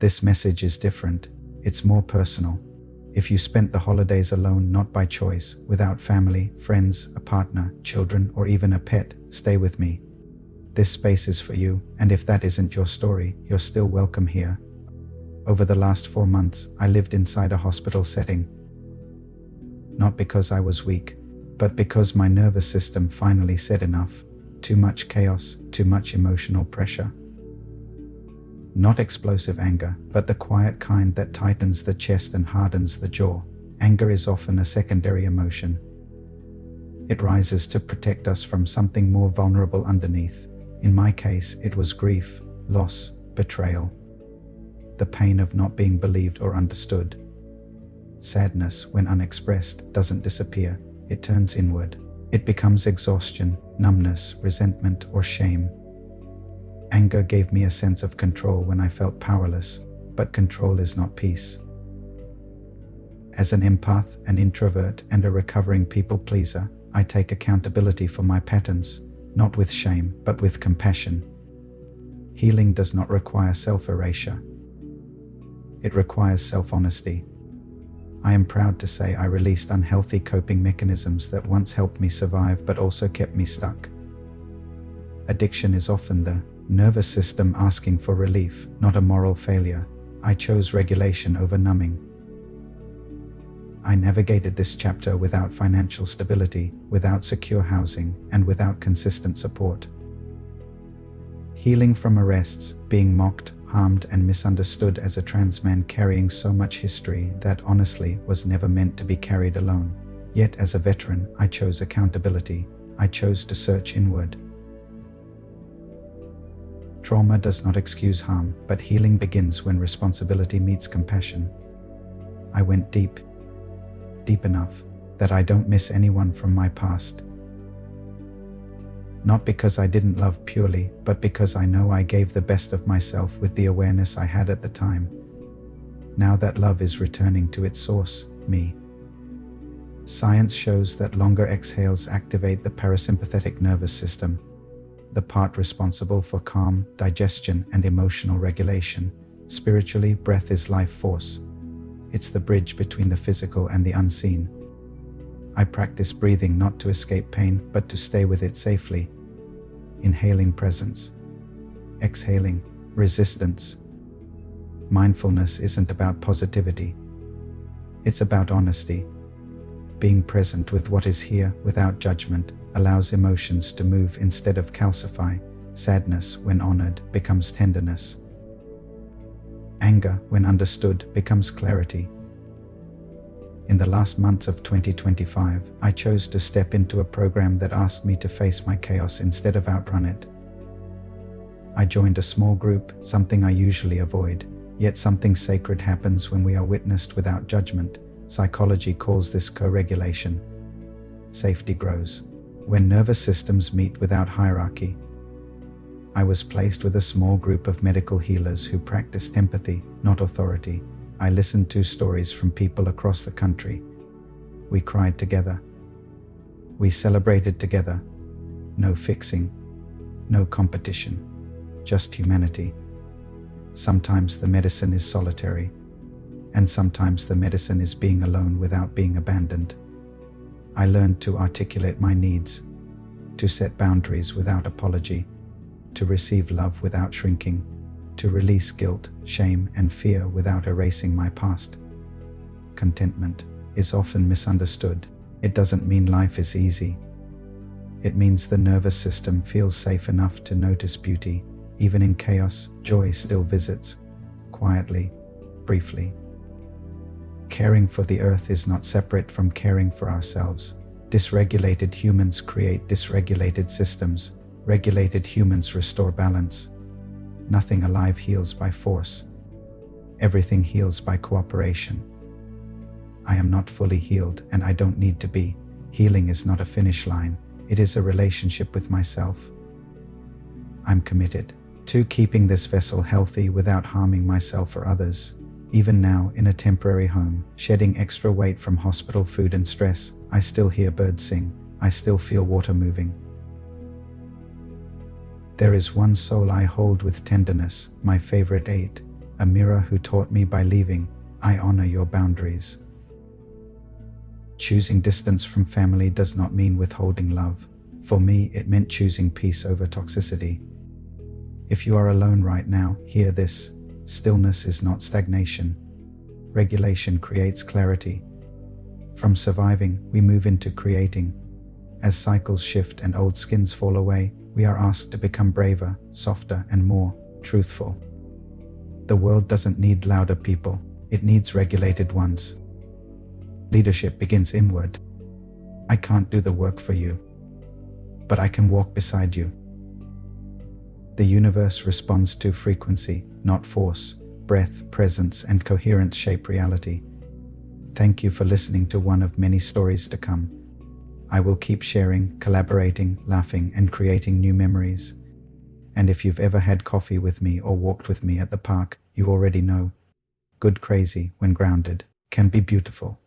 This message is different. It's more personal. If you spent the holidays alone, not by choice, without family, friends, a partner, children, or even a pet, stay with me. This space is for you, and if that isn't your story, you're still welcome here. Over the last 4 months, I lived inside a hospital setting. Not because I was weak, but because my nervous system finally said enough. Too much chaos, too much emotional pressure. Not explosive anger, but the quiet kind that tightens the chest and hardens the jaw. Anger is often a secondary emotion. It rises to protect us from something more vulnerable underneath. In my case, it was grief, loss, betrayal. The pain of not being believed or understood. Sadness, when unexpressed, doesn't disappear. It turns inward. It becomes exhaustion, numbness, resentment, or shame. Anger gave me a sense of control when I felt powerless, but control is not peace. As an empath, an introvert, and a recovering people pleaser, I take accountability for my patterns, not with shame, but with compassion. Healing does not require self-erasure. It requires self-honesty. I am proud to say I released unhealthy coping mechanisms that once helped me survive but also kept me stuck. Addiction is often the nervous system asking for relief, not a moral failure. I chose regulation over numbing. I navigated this chapter without financial stability, without secure housing, and without consistent support. Healing from arrests, being mocked, harmed, and misunderstood as a trans man carrying so much history that honestly was never meant to be carried alone. Yet as a veteran, I chose accountability. I chose to search inward. Trauma does not excuse harm, but healing begins when responsibility meets compassion. I went deep enough that I don't miss anyone from my past. Not because I didn't love purely, but because I know I gave the best of myself with the awareness I had at the time. Now that love is returning to its source, me. Science shows that longer exhales activate the parasympathetic nervous system, the part responsible for calm, digestion, and emotional regulation. Spiritually, breath is life force. It's the bridge between the physical and the unseen. I practice breathing not to escape pain, but to stay with it safely. Inhaling presence. Exhaling resistance. Mindfulness isn't about positivity. It's about honesty. Being present with what is here without judgment allows emotions to move instead of calcify. Sadness, when honored, becomes tenderness. Anger, when understood, becomes clarity. In the last months of 2025, I chose to step into a program that asked me to face my chaos instead of outrun it. I joined a small group, something I usually avoid, yet something sacred happens when we are witnessed without judgment. Psychology calls this co-regulation. Safety grows when nervous systems meet without hierarchy. I was placed with a small group of medical healers who practiced empathy, not authority. I listened to stories from people across the country. We cried together. We celebrated together. No fixing, no competition, just humanity. Sometimes the medicine is solitary, and sometimes the medicine is being alone without being abandoned. I learned to articulate my needs, to set boundaries without apology, to receive love without shrinking, to release guilt, shame, and fear without erasing my past. Contentment is often misunderstood. It doesn't mean life is easy. It means the nervous system feels safe enough to notice beauty. Even in chaos, joy still visits, quietly, briefly. Caring for the earth is not separate from caring for ourselves. Dysregulated humans create dysregulated systems. Regulated humans restore balance. Nothing alive heals by force. Everything heals by cooperation. I am not fully healed, and I don't need to be. Healing is not a finish line. It is a relationship with myself. I'm committed to keeping this vessel healthy without harming myself or others. Even now, in a temporary home, shedding extra weight from hospital food and stress, I still hear birds sing. I still feel water moving. There is one soul I hold with tenderness, my favorite 8, a mirror who taught me by leaving, I honor your boundaries. Choosing distance from family does not mean withholding love. For me, it meant choosing peace over toxicity. If you are alone right now, hear this. Stillness is not stagnation. Regulation creates clarity. From surviving, we move into creating. As cycles shift and old skins fall away, we are asked to become braver, softer, and more truthful. The world doesn't need louder people. It needs regulated ones. Leadership begins inward. I can't do the work for you, but I can walk beside you. The universe responds to frequency, not force. Breath, presence, and coherence shape reality. Thank you for listening to one of many stories to come. I will keep sharing, collaborating, laughing, and creating new memories. And if you've ever had coffee with me or walked with me at the park, you already know. Good crazy, when grounded, can be beautiful.